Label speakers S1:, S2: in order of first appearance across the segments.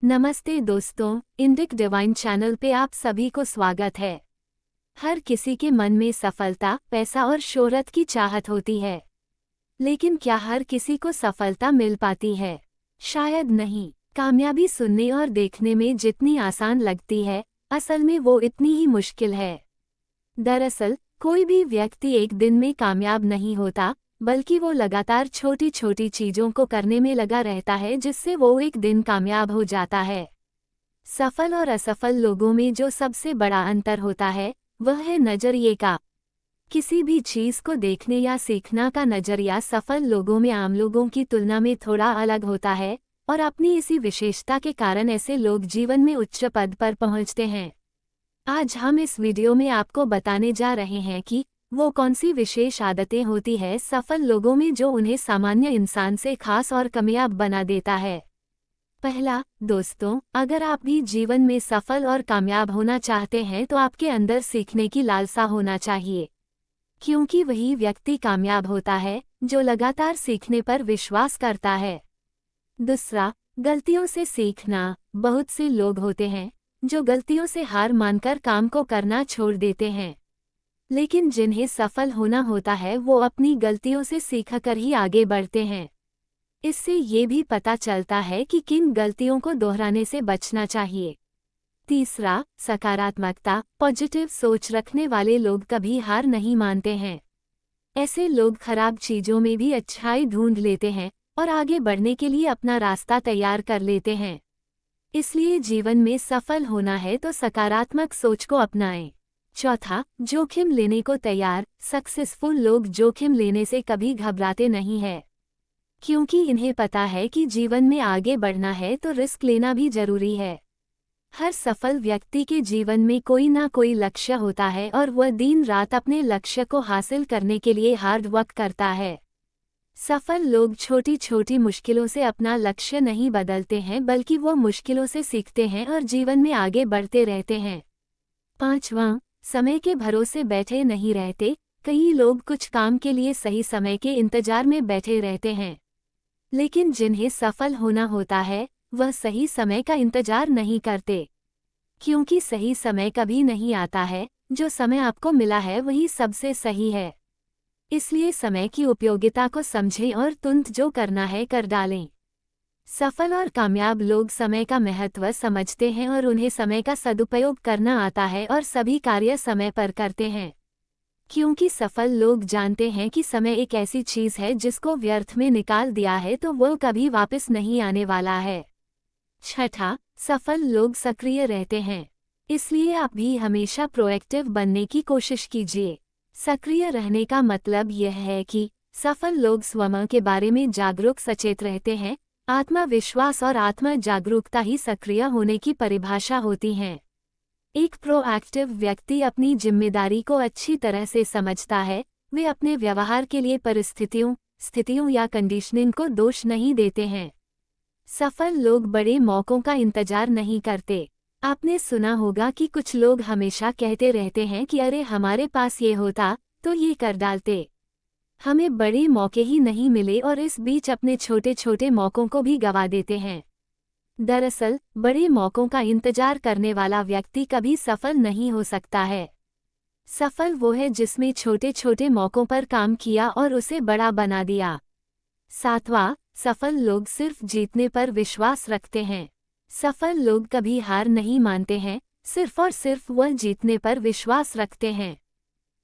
S1: नमस्ते दोस्तों, Indic divine channel पे आप सभी को स्वागत है। हर किसी के मन में सफलता, पैसा और शोहरत की चाहत होती है, लेकिन क्या हर किसी को सफलता मिल पाती है? शायद नहीं। कामयाबी सुनने और देखने में जितनी आसान लगती है, असल में वो इतनी ही मुश्किल है। दरअसल, कोई भी व्यक्ति एक दिन में कामयाब नहीं होता, बल्कि वो लगातार छोटी छोटी चीजों को करने में लगा रहता है जिससे वो एक दिन कामयाब हो जाता है। सफल और असफल लोगों में जो सबसे बड़ा अंतर होता है, वह है नजरिए का। किसी भी चीज को देखने या सीखना का नजरिया सफल लोगों में आम लोगों की तुलना में थोड़ा अलग होता है, और अपनी इसी विशेषता के कारण ऐसे लोग जीवन में उच्च पद पर पहुंचते हैं। आज हम इस वीडियो में आपको बताने जा रहे हैं कि वो कौन सी विशेष आदतें होती है सफल लोगों में जो उन्हें सामान्य इंसान से खास और कामयाब बना देता है। पहला, दोस्तों, अगर आप भी जीवन में सफल और कामयाब होना चाहते हैं तो आपके अंदर सीखने की लालसा होना चाहिए, क्योंकि वही व्यक्ति कामयाब होता है जो लगातार सीखने पर विश्वास करता है। दूसरा, गलतियों से सीखना। बहुत से लोग होते हैं जो गलतियों से हार मानकर काम को करना छोड़ देते हैं, लेकिन जिन्हें सफल होना होता है वो अपनी गलतियों से सीखकर ही आगे बढ़ते हैं। इससे ये भी पता चलता है कि किन गलतियों को दोहराने से बचना चाहिए। तीसरा, सकारात्मकता। पॉजिटिव सोच रखने वाले लोग कभी हार नहीं मानते हैं। ऐसे लोग खराब चीजों में भी अच्छाई ढूंढ लेते हैं और आगे बढ़ने के लिए अपना रास्ता तैयार कर लेते हैं। इसलिए जीवन में सफल होना है तो सकारात्मक सोच को अपनाएं। चौथा, जोखिम लेने को तैयार। सक्सेसफुल लोग जोखिम लेने से कभी घबराते नहीं हैं, क्योंकि इन्हें पता है कि जीवन में आगे बढ़ना है तो रिस्क लेना भी जरूरी है। हर सफल व्यक्ति के जीवन में कोई ना कोई लक्ष्य होता है और वह दिन रात अपने लक्ष्य को हासिल करने के लिए हार्ड वर्क करता है। सफल लोग छोटी छोटी मुश्किलों से अपना लक्ष्य नहीं बदलते हैं, बल्कि वो मुश्किलों से सीखते हैं और जीवन में आगे बढ़ते रहते हैं। पांचवां, समय के भरोसे बैठे नहीं रहते। कई लोग कुछ काम के लिए सही समय के इंतजार में बैठे रहते हैं, लेकिन जिन्हें सफल होना होता है वह सही समय का इंतजार नहीं करते, क्योंकि सही समय कभी नहीं आता है। जो समय आपको मिला है वही सबसे सही है। इसलिए समय की उपयोगिता को समझें और तुरंत जो करना है कर डालें। सफल और कामयाब लोग समय का महत्व समझते हैं और उन्हें समय का सदुपयोग करना आता है और सभी कार्य समय पर करते हैं, क्योंकि सफल लोग जानते हैं कि समय एक ऐसी चीज है जिसको व्यर्थ में निकाल दिया है तो वो कभी वापस नहीं आने वाला है। छठा, सफल लोग सक्रिय रहते हैं। इसलिए आप भी हमेशा प्रोएक्टिव बनने की कोशिश कीजिए। सक्रिय रहने का मतलब यह है कि सफल लोग स्वयं के बारे में जागरूक सचेत रहते हैं। आत्मविश्वास और आत्म जागरूकता ही सक्रिय होने की परिभाषा होती हैं। एक प्रोएक्टिव व्यक्ति अपनी जिम्मेदारी को अच्छी तरह से समझता है। वे अपने व्यवहार के लिए परिस्थितियों, स्थितियों या कंडीशनिंग को दोष नहीं देते हैं। सफल लोग बड़े मौकों का इंतजार नहीं करते। आपने सुना होगा कि कुछ लोग हमेशा कहते रहते हैं कि अरे हमारे पास ये होता तो ये कर डालते। हमें बड़े मौके ही नहीं मिले और इस बीच अपने छोटे छोटे मौकों को भी गंवा देते हैं। दरअसल, बड़े मौकों का इंतजार करने वाला व्यक्ति कभी सफल नहीं हो सकता है। सफल वो है जिसमें छोटे छोटे मौकों पर काम किया और उसे बड़ा बना दिया। सातवां, सफल लोग सिर्फ जीतने पर विश्वास रखते हैं। सफल लोग कभी हार नहीं मानते हैं, सिर्फ और सिर्फ वह जीतने पर विश्वास रखते हैं।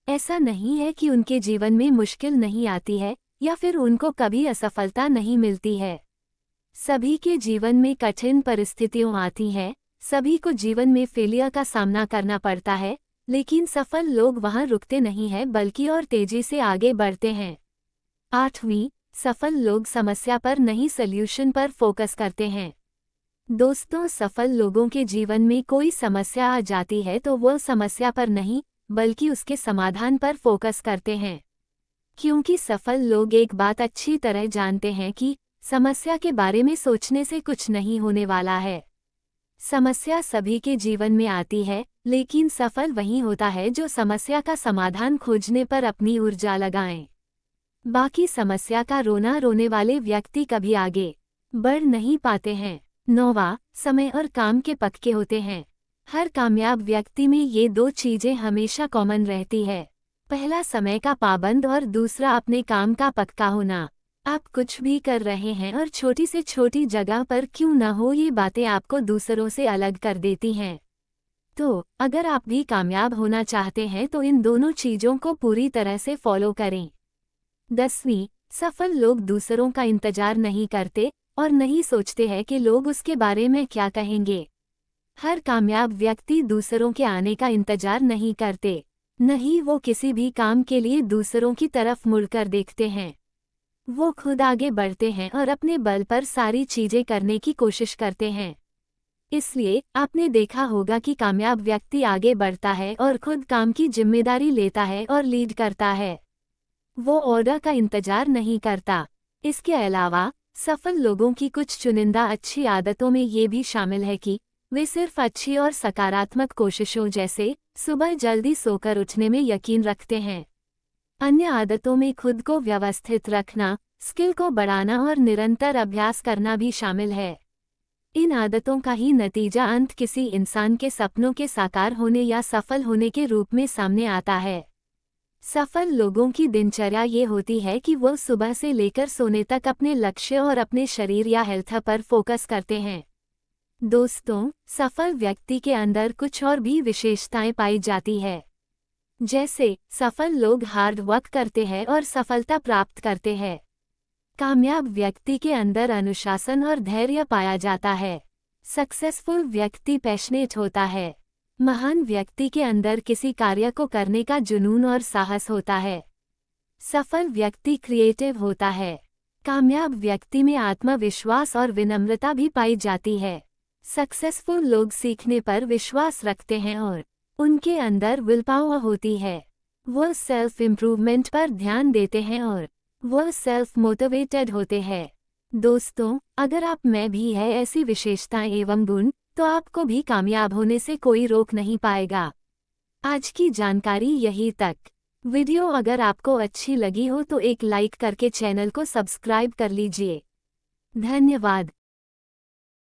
S1: ऐसा नहीं है कि उनके जीवन में मुश्किल नहीं आती है या फिर उनको कभी असफलता नहीं मिलती है। सभी के जीवन में कठिन परिस्थितियां आती हैं, सभी को जीवन में फेलियर का सामना करना पड़ता है, लेकिन सफल लोग वहां रुकते नहीं हैं बल्कि और तेजी से आगे बढ़ते हैं। आठवीं, सफल लोग समस्या पर नहीं सॉल्यूशन पर फोकस करते हैं। दोस्तों, सफल लोगों के जीवन में कोई समस्या आ जाती है तो वो समस्या पर नहीं बल्कि उसके समाधान पर फोकस करते हैं, क्योंकि सफल लोग एक बात अच्छी तरह जानते हैं कि समस्या के बारे में सोचने से कुछ नहीं होने वाला है। समस्या सभी के जीवन में आती है, लेकिन सफल वही होता है जो समस्या का समाधान खोजने पर अपनी ऊर्जा लगाएं। बाकी समस्या का रोना रोने वाले व्यक्ति कभी आगे बढ़ नहीं पाते हैं। 9वां, समय और काम के पक्के होते हैं। हर कामयाब व्यक्ति में ये दो चीजें हमेशा कॉमन रहती है। पहला, समय का पाबंद, और दूसरा, अपने काम का पक्का होना। आप कुछ भी कर रहे हैं और छोटी से छोटी जगह पर क्यों न हो, ये बातें आपको दूसरों से अलग कर देती हैं। तो अगर आप भी कामयाब होना चाहते हैं तो इन दोनों चीजों को पूरी तरह से फॉलो करें। 10वीं, सफल लोग दूसरों का इंतजार नहीं करते और नहीं सोचते हैं कि लोग उसके बारे में क्या कहेंगे। हर कामयाब व्यक्ति दूसरों के आने का इंतजार नहीं करते, नहीं वो किसी भी काम के लिए दूसरों की तरफ मुड़कर देखते हैं। वो खुद आगे बढ़ते हैं और अपने बल पर सारी चीजें करने की कोशिश करते हैं। इसलिए आपने देखा होगा कि कामयाब व्यक्ति आगे बढ़ता है और खुद काम की जिम्मेदारी लेता है और लीड करता है। वो ऑर्डर का इंतजार नहीं करता। इसके अलावा सफल लोगों की कुछ चुनिंदा अच्छी आदतों में ये भी शामिल है कि वे सिर्फ अच्छी और सकारात्मक कोशिशों, जैसे सुबह जल्दी सोकर उठने में यकीन रखते हैं। अन्य आदतों में खुद को व्यवस्थित रखना, स्किल को बढ़ाना और निरंतर अभ्यास करना भी शामिल है। इन आदतों का ही नतीजा अंत किसी इंसान के सपनों के साकार होने या सफल होने के रूप में सामने आता है। सफल लोगों की दिनचर्या ये होती है कि वो सुबह से लेकर सोने तक अपने लक्ष्य और अपने शरीर या हेल्थ पर फोकस करते हैं। दोस्तों, सफल व्यक्ति के अंदर कुछ और भी विशेषताएं पाई जाती है। जैसे सफल लोग हार्ड वर्क करते हैं और सफलता प्राप्त करते हैं। कामयाब व्यक्ति के अंदर अनुशासन और धैर्य पाया जाता है। सक्सेसफुल व्यक्ति पैशनेट होता है। महान व्यक्ति के अंदर किसी कार्य को करने का जुनून और साहस होता है। सफल व्यक्ति क्रिएटिव होता है। कामयाब व्यक्ति में आत्मविश्वास और विनम्रता भी पाई जाती है। सक्सेसफुल लोग सीखने पर विश्वास रखते हैं और उनके अंदर विल पावर होती है। वो सेल्फ इम्प्रूवमेंट पर ध्यान देते हैं और वो सेल्फ मोटिवेटेड होते हैं। दोस्तों, अगर आप में भी है ऐसी विशेषताएं एवं गुण, तो आपको भी कामयाब होने से कोई रोक नहीं पाएगा। आज की जानकारी यही तक। वीडियो अगर आपको अच्छी लगी हो तो एक लाइक करके चैनल को सब्सक्राइब कर लीजिए। धन्यवाद।